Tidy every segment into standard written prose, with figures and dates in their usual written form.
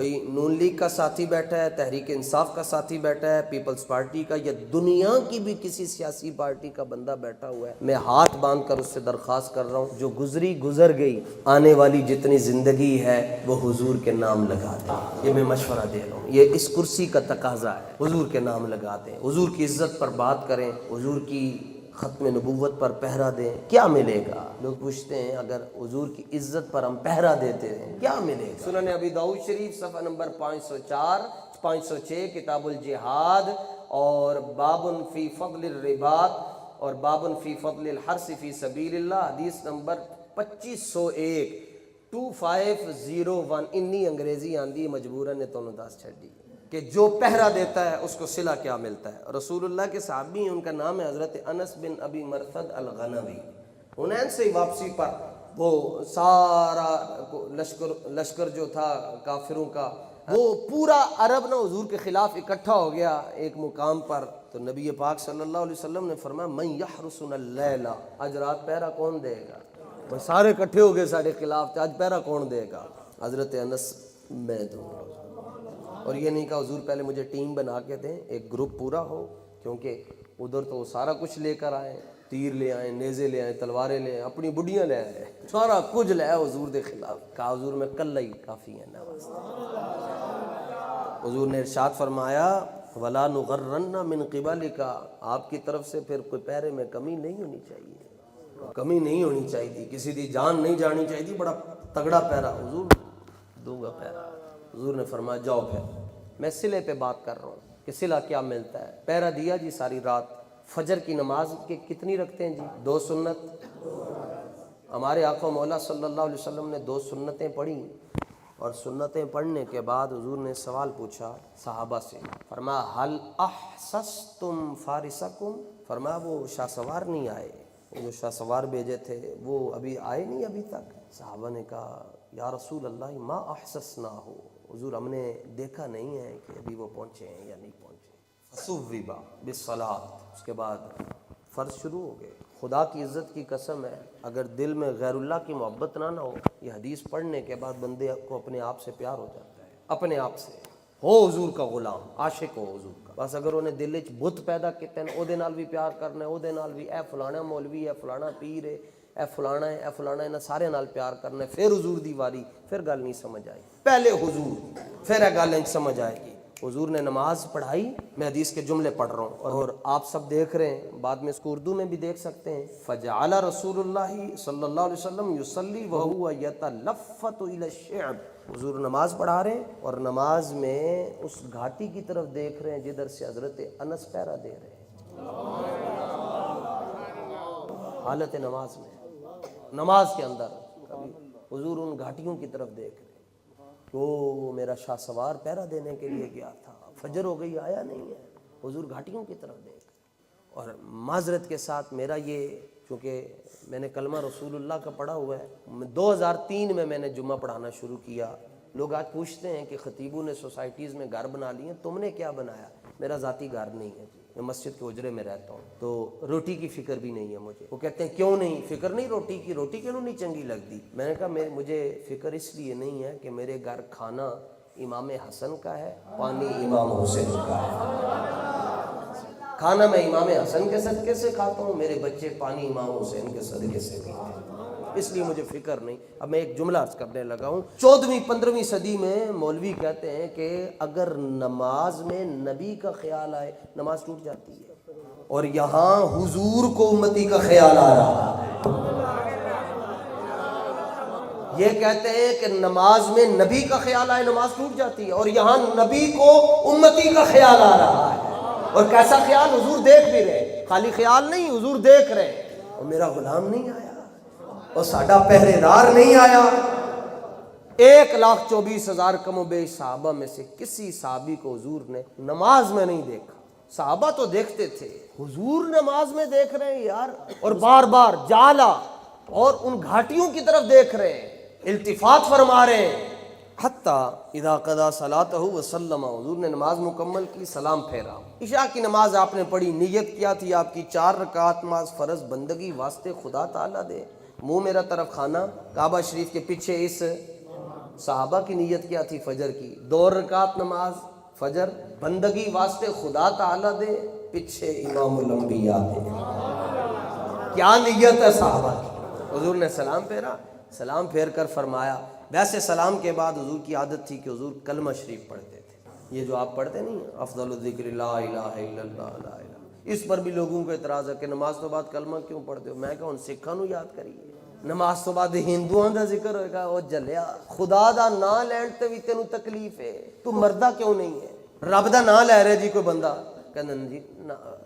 کوئی نون لیگ کا ساتھی بیٹھا ہے، تحریک انصاف کا ساتھی بیٹھا ہے، پیپلز پارٹی کا یا دنیا کی بھی کسی سیاسی پارٹی کا بندہ بیٹھا ہوا ہے، میں ہاتھ باندھ کر اس سے درخواست کر رہا ہوں، جو گزری گزر گئی، آنے والی جتنی زندگی ہے وہ حضور کے نام لگا دیں۔ یہ میں مشورہ دے رہا ہوں، یہ اس کرسی کا تقاضا ہے، حضور کے نام لگا دیں، حضور کی عزت پر بات کریں، حضور کی ختم نبوت پر پہرا دیں۔ کیا ملے گا؟ لوگ پوچھتے ہیں اگر حضور کی عزت پر ہم پہرا دیتے ہیں کیا ملے گا؟ سنن ابی داؤد شریف صفحہ نمبر 504 506 کتاب الجہاد اور بابن فی فضل الرباط اور بابن فی فضل الحرث فی سبیل اللہ، حدیث نمبر 2501 2501۔ انی انگریزی آندی مجبوراً نے تو دس چھڑ دی کہ جو پہرا دیتا ہے اس کو صلہ کیا ملتا ہے۔ رسول اللہ کے صحابی ہیں، ان کا نام ہے حضرت انس بن ابی مرثد الغنوی۔ حنین سے واپسی پر وہ سارا لشکر جو تھا کافروں کا، وہ پورا عرب نہ حضور کے خلاف اکٹھا ہو گیا ایک مقام پر، تو نبی پاک صلی اللہ علیہ وسلم نے فرمایا من یحرسنا اللیل، آج رات پہرا کون دے گا؟ وہ سارے اکٹھے ہو گئے سارے خلاف، آج پہرا کون دے گا؟ حضرت انس میں دوں گا۔ اور یہ نہیں کہا حضور پہلے مجھے ٹیم بنا کے دیں، ایک گروپ پورا ہو، کیونکہ ادھر تو وہ سارا کچھ لے کر آئے، تیر لے آئے، نیزے لے آئے، تلواریں لے آئے، اپنی بڑیاں لے آئے، سارا کچھ لے آئے حضور دے خلاف۔ کہا حضور میں کلہ ہی کافی ہے نواز۔ حضور نے ارشاد فرمایا وَلَا نُغَرَّنَّ مِن قِبَلِكَ، آپ کی طرف سے پھر کوئی پہرے میں کمی نہیں ہونی چاہیے، کمی نہیں ہونی چاہیے، کسی دی جان نہیں جانی چاہیے، بڑا تگڑا پہرا حضور دوں گا پہرا۔ حضور نے فرمایا جاؤ پھر۔ میں صلے پہ بات کر رہا ہوں کہ صلہ کیا ملتا ہے۔ پہرا دیا جی ساری رات، فجر کی نماز کے کتنی رکھتے ہیں جی؟ 2 سنت۔ ہمارے آقا مولا صلی اللہ علیہ وسلم نے 2 سنتیں پڑھی، اور سنتیں پڑھنے کے بعد حضور نے سوال پوچھا صحابہ سے، فرمایا حل احسستم فارسکم، فرمایا وہ شاہ سوار نہیں آئے، وہ جو شاہ سوار بھیجے تھے وہ ابھی آئے نہیں ابھی تک؟ صحابہ نے کہا یا رسول اللہ ما احسسنا ہو، حضور ہم نے دیکھا نہیں ہے کہ ابھی وہ پہنچے ہیں یا نہیں پہنچے۔ فصوّبا بالصلاۃ، اس کے بعد فرض شروع ہو گئے۔ خدا کی عزت کی قسم ہے، اگر دل میں غیر اللہ کی محبت نہ ہو، یہ حدیث پڑھنے کے بعد بندے کو اپنے آپ سے پیار ہو جاتا ہے، اپنے آپ سے ہو حضور کا غلام، عاشق ہو حضور کا۔ بس اگر انہیں دل وچ بت پیدا کیتے ہیں، او دے نال بھی پیار کرنا ہے، او دے نال بھی اے فلانا مولوی ہے، فلانا پیر ہے، اے فلانا ہے، اے فلانا ہے، نہ سارے نال پیار کرنا ہے، پھر حضور دی واری، پھر گل نہیں سمجھ آئی۔ پہلے حضور، پھر یہ گل سمجھ آئے گی۔ حضور نے نماز پڑھائی، میں حدیث کے جملے پڑھ رہا ہوں اور آپ سب دیکھ رہے ہیں، بعد میں اس کو اردو میں بھی دیکھ سکتے ہیں۔ فجعل رسول اللہ صلی اللہ علیہ وسلم یصلی وہو یتلفت الی الشعب، حضور نماز پڑھا رہے ہیں اور نماز میں اس گھاٹی کی طرف دیکھ رہے ہیں جدھر سے حضرت انس پہرا دے رہے ہیں، حالت نماز میں، نماز کے اندر حضور ان گھاٹیوں کی طرف دیکھ رہے ہیں۔ وہ میرا شاہ سوار پہرا دینے کے لیے گیا تھا، فجر ہو گئی آیا نہیں ہے، حضور گھاٹیوں کی طرف دیکھ۔ اور معذرت کے ساتھ میرا یہ، چونکہ میں نے کلمہ رسول اللہ کا پڑھا ہوا ہے، 2003 میں نے جمعہ پڑھانا شروع کیا۔ لوگ آج پوچھتے ہیں کہ خطیبوں نے سوسائٹیز میں گھر بنا لیے، تم نے کیا بنایا؟ میرا ذاتی گھر نہیں ہے جی، میں مسجد کے حجرے میں رہتا ہوں، تو روٹی کی فکر بھی نہیں ہے مجھے۔ وہ کہتے ہیں کیوں نہیں فکر؟ نہیں روٹی کی، روٹی کیوں نہیں چنگی لگتی؟ میں نے کہا مجھے فکر اس لیے نہیں ہے کہ میرے گھر کھانا امام حسن کا ہے، پانی امام حسین کا ہے، کھانا میں امام حسن کے صدقے سے کھاتا ہوں، میرے بچے پانی امام حسین کے صدقے سے پیتے ہیں، اس لیے مجھے فکر نہیں۔ اب میں ایک جملہ عرض کرنے لگا ہوں، 14ویں-15ویں صدی میں مولوی کہتے ہیں کہ اگر نماز میں نبی کا خیال آئے نماز ٹوٹ جاتی ہے، اور یہاں حضور کو امتی کا خیال آ رہا ہے۔ یہ کہتے ہیں کہ نماز میں نبی کا خیال آئے نماز ٹوٹ جاتی ہے، اور یہاں نبی کو امتی کا خیال آ رہا ہے۔ اور کیسا خیال؟ حضور دیکھ بھی رہے، خالی خیال نہیں، حضور دیکھ رہے، اور میرا غلام نہیں آیا اور ساڈا پہرے دار نہیں آیا۔ 1,24,000 کم و بیش صحابہ میں سے کسی صحابی کو حضور نے نماز میں نہیں دیکھا۔ صحابہ تو دیکھتے تھے، حضور نماز میں دیکھ رہے ہیں یار، اور بار بار جالا، اور ان گھاٹیوں کی طرف دیکھ رہے ہیں، التفات فرما رہے ہیں۔ حتیٰ اذا قضا صلاتہ وسلم، حضور نے نماز مکمل کی، سلام پھیرا۔ عشاء کی نماز آپ نے پڑھی، نیت کیا تھی آپ کی 4 رکعت نماز فرض بندگی واسطے خدا تعالیٰ دے، منہ میرا طرف کھانا، کعبہ شریف کے پیچھے اس صحابہ کی نیت کیا تھی فجر کی؟ 2 رکعت نماز فجر، بندگی واسطے خدا تعالیٰ دے، پیچھے امام الانبیاء دے۔ کیا نیت ہے صحابہ کی؟ حضور نے سلام پھیرا، سلام پھیر کر فرمایا، ویسے سلام کے بعد حضور کی عادت تھی کہ حضور کلمہ شریف پڑھتے تھے، یہ جو آپ پڑھتے نہیں افضل الذکر لا الہ الا اللہ لا الہ، اس پر بھی لوگوں کو اعتراض ہے کہ نماز تو بعد کلمہ کیوں پڑھتے ہو؟ میں کہا ان سکھاں نو یاد کریے، نماز تو بعد ہندوؤں دا ذکر ہوئے گا، او جلیا خدا دا نام لین تے بھی تینوں تکلیف ہے، تو مردہ کیوں نہیں ہے؟ رب دا نام لے رہے جی کوئی بندہ، کہنا جی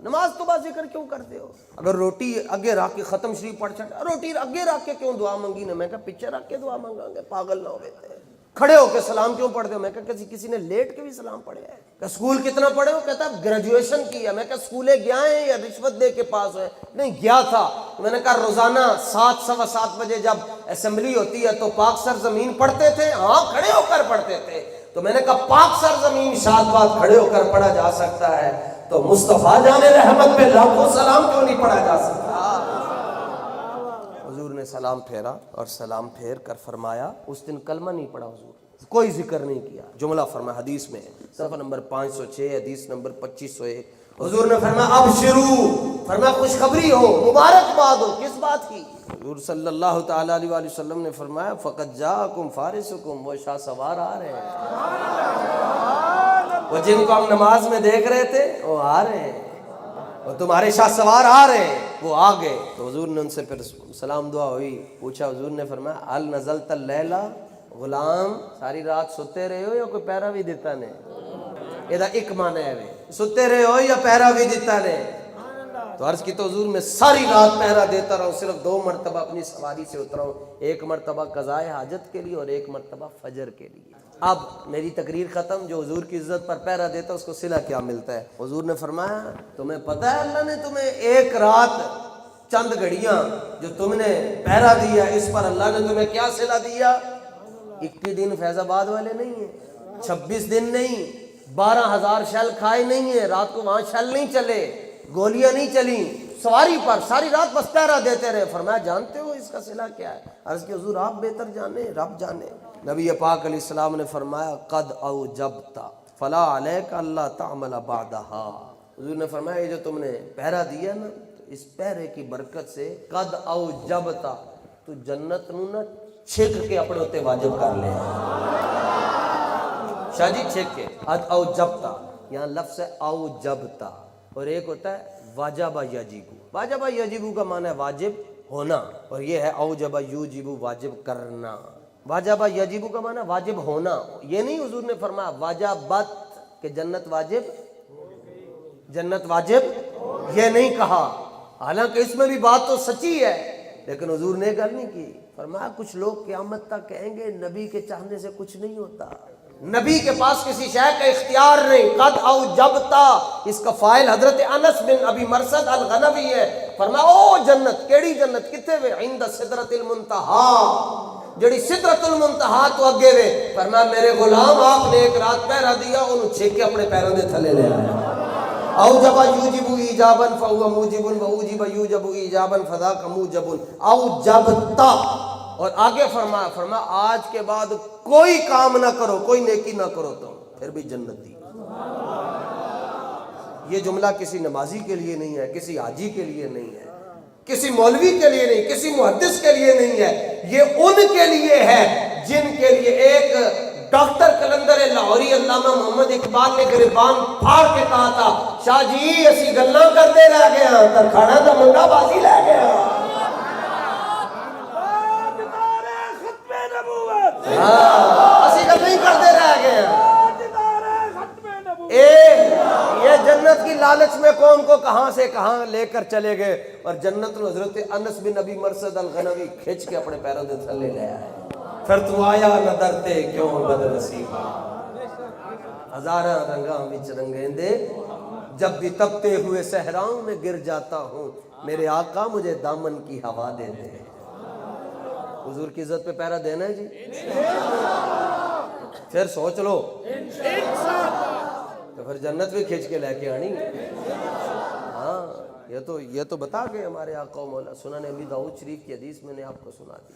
نماز تو بعد ذکر کیوں کرتے ہو؟ اگر روٹی اگے رکھ کے ختم شریف پڑھ چھٹ، روٹی اگے رکھ کے کیوں دعا منگی نے؟ میں کہا پیچھے رکھ کے دعا منگا گے، پاگل نہ ہوئے تھے۔ کھڑے ہو کے سلام کیوں پڑھتے ہو؟ میں کہا کسی نے لیٹ کے بھی سلام پڑھے ہے؟ کہ اسکول کتنا پڑھے ہو؟ کہتا ہے گریجویشن کی ہے۔ میں کہا اسکولے گیا ہے یا رشوت دے کے پاس ہوئے؟ نہیں گیا تھا۔ میں نے کہا روزانہ 7 سوا 7 بجے جب اسمبلی ہوتی ہے تو پاک سرزمین پڑھتے تھے؟ ہاں کھڑے ہو کر پڑھتے تھے۔ تو میں نے کہا پاک سرزمین شاد بات کھڑے ہو کر پڑھا جا سکتا ہے تو مصطفیٰ جان رحمت پہ لاکھوں سلام کیوں نہیں پڑھا جا سکتا؟ حضور نے سلام پھیرا اور سلام پھیر کر فرمایا، اس دن کلمہ نہیں پڑھا حضور، کوئی ذکر نہیں کیا۔ جملہ فرمایا حدیث میں صفحہ نمبر 506 حدیث نمبر 2501، حضور نے فرمایا ابشروا، فرمایا خوشخبری ہو، مبارکباد ہو۔ کس بات کی؟ حضور صلی اللہ تعالی علیہ وآلہ وسلم نے فرمایا فقد جاءکم فارسکم، وہ شاہ سوار آ رہے ہیں، وہ جن کو ہم نماز میں دیکھ رہے تھے وہ آ رہے ہیں، وہ تمہارے شاہ سوار آ رہے ہیں، وہ آ گئے۔ تو حضور نے ان سے پھر سلام دعا ہوئی، پوچھا، حضور نے فرمایا هل نزلت اللیلہ، غلام ساری رات ستے رہے ہو یا کوئی پہرا بھی دیتا نے؟ یہ ایک معنی ہے، ستے رہے ہو یا پہرا بھی دیتا نے؟ تو عرض کی تو حضور میں ساری رات پہرا دیتا رہا ہوں، صرف 2 مرتبہ اپنی سواری سے اترا ہوں، ایک مرتبہ قضائے حاجت کے لیے اور ایک مرتبہ فجر کے لیے۔ اب میری تقریر ختم، جو حضور کی عزت پر پہرا دیتا ہے اس کو صلہ کیا ملتا ہے؟ حضور نے فرمایا تمہیں پتہ ہے اللہ نے تمہیں ایک رات چند گھڑیاں جو تم نے پہرا دیا اس پر اللہ نے تمہیں کیا صلہ دیا؟ 21 دن فیض آباد والے نہیں ہیں، 26 دن نہیں، 12,000 شیل کھائے نہیں ہیں، رات کو وہاں شیل نہیں چلے، گولیاں نہیں چلیں، سواری پر ساری رات بس پہرا دیتے رہے۔ فرمایا جانتے ہو اس کا صلہ کیا ہے؟ عرض کہ حضور آپ بہتر جانے، رب جانے۔ نبی پاک علیہ السلام نے فرمایا قد اوجبت فلا علیک اللہ تعمل بعدہا، حضور نے فرمایا یہ جو تم نے پہرا دیا نا، تو اس پہرے کی برکت سے قد اوجبت، تو جنت نو نا چھک کے اپنے ہوتے واجب کر لے۔ شاہ جی چھک کے قد اوجبت، یہاں لفظ ہے اوجبت، اور ایک ہوتا ہے واجب یجب۔ واجب یجب کا معنی ہے واجب ہونا، اور یہ ہے اوجب یوجب واجب کرنا۔ واجب یجب کا معنی واجب ہونا، یہ نہیں حضور نے فرمایا واجبت کہ جنت واجب، جنت واجب یہ نہیں کہا، حالانکہ اس میں بھی بات تو سچی ہے، لیکن حضور نے گل نہیں کی۔ فرمایا کچھ لوگ قیامت تک کہیں گے نبی کے چاہنے سے کچھ نہیں ہوتا، نبی کے پاس کسی شے کا اختیار نہیں۔ قد اوجبتا، اس کا فاعل حضرت انس بن ابی مرثد الغنوی ہے۔ فرمایا او جنت، کیڑی جنت کتے وے؟ عند سدرۃ المنتہا، جڑی سدرۃ المنتہا تو اگے وے۔ فرمایا میرے غلام آپ نے ایک رات پہرا دیا، انہوں چھک کے اپنے پیروں دے تھلے لے آیا۔ اوجب یوجب ایجابا فهو موجب واوجب یوجب ایجابا فذاک موجب اوجبتا۔ اور آگے فرمایا آج کے بعد کوئی کام نہ کرو، کوئی نیکی نہ کرو تو پھر بھی جنت دی۔ یہ جملہ کسی نمازی کے لیے نہیں ہے، کسی حاجی کے لیے نہیں ہے، کسی مولوی کے لیے نہیں، کسی محدث کے لیے نہیں ہے، یہ ان کے لیے ہے جن کے لیے ایک ڈاکٹر کلندر لاہوری علامہ محمد اقبال نے گریبان پھاڑ کے کہا تھا شاہ جی اسی گلاں کرتے رہ گئے ہاں، ترکھانا دا منڈا بازی لے گیا۔ اسی گل نہیں کرتے رہ گئے ہیں۔ یہ جنت کی لالچ میں قوم کو کہاں سے کہاں لے کر چلے گئے، اور جنت نو حضرت انس بن ابی مرثد الغنوی کھچ کے اپنے پیروں دے تھلے لے آئے۔ پھر تو آیا نہ درتے کیوں بد نصیبا، ہزاراں رنگاں وچ رنگیندے، جب بھی تپتے ہوئے صحراؤں میں گر جاتا ہوں، میرے آقا مجھے دامن کی ہوا دے دے۔ حضور کی عزت پہ پہرا دینا ہے جی، پھر سوچ لو تو پھر جنت بھی کھینچ کے لے کے آنی۔ ہاں یہ تو بتا گئے ہمارے آقا و مولا۔ سنن ابی داؤد شریف کی حدیث میں نے آپ کو سنا دی۔